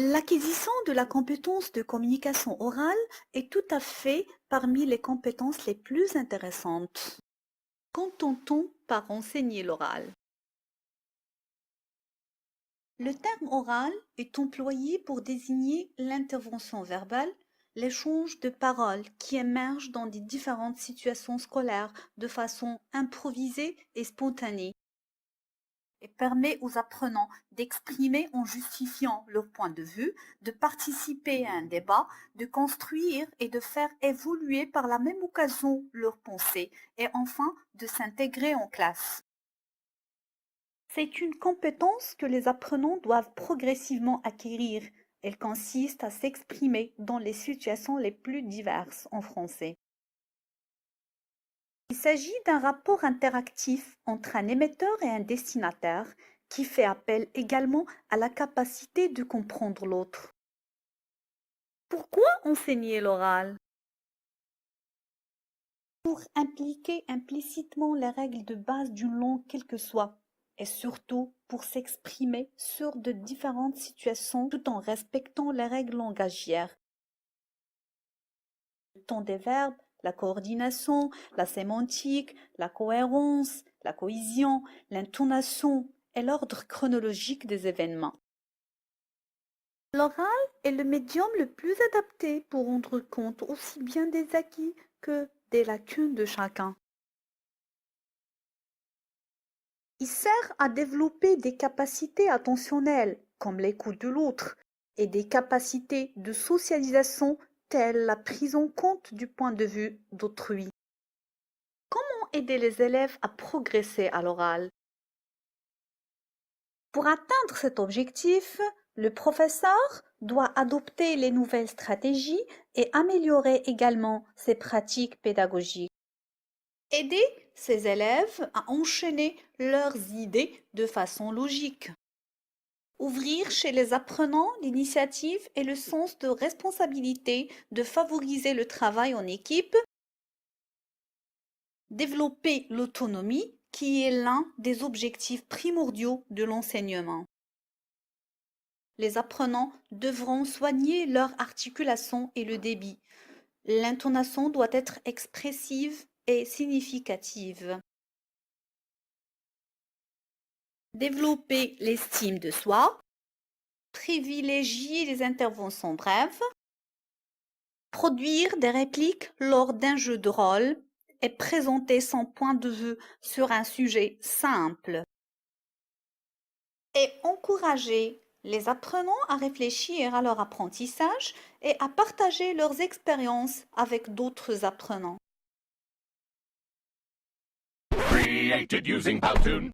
L'acquisition de la compétence de communication orale est tout à fait parmi les compétences les plus intéressantes. Qu'entend-on par enseigner l'oral? Le terme oral est employé pour désigner l'intervention verbale, l'échange de paroles qui émergent dans des différentes situations scolaires de façon improvisée et spontanée et permet aux apprenants d'exprimer en justifiant leur point de vue, de participer à un débat, de construire et de faire évoluer par la même occasion leurs pensées et enfin de s'intégrer en classe. C'est une compétence que les apprenants doivent progressivement acquérir. Elle consiste à s'exprimer dans les situations les plus diverses en français. Il s'agit d'un rapport interactif entre un émetteur et un destinataire qui fait appel également à la capacité de comprendre l'autre. Pourquoi enseigner l'oral? Pour impliquer implicitement les règles de base d'une langue quelle que soit, et surtout pour s'exprimer sur de différentes situations tout en respectant les règles langagières. Le temps des verbes, la coordination, la sémantique, la cohérence, la cohésion, l'intonation et l'ordre chronologique des événements. L'oral est le médium le plus adapté pour rendre compte aussi bien des acquis que des lacunes de chacun. Il sert à développer des capacités attentionnelles, comme l'écoute de l'autre, et des capacités de socialisation telles la prise en compte du point de vue d'autrui. Comment aider les élèves à progresser à l'oral? Pour atteindre cet objectif, le professeur doit adopter les nouvelles stratégies et améliorer également ses pratiques pédagogiques. Aider ses élèves à enchaîner leurs idées de façon logique. Ouvrir chez les apprenants l'initiative et le sens de responsabilité de favoriser le travail en équipe. Développer l'autonomie qui est l'un des objectifs primordiaux de l'enseignement. Les apprenants devront soigner leur articulation et le débit. L'intonation doit être expressive et significative. Développer l'estime de soi, privilégier les interventions brèves, produire des répliques lors d'un jeu de rôle et présenter son point de vue sur un sujet simple. Et encourager les apprenants à réfléchir à leur apprentissage et à partager leurs expériences avec d'autres apprenants. Created using Powtoon.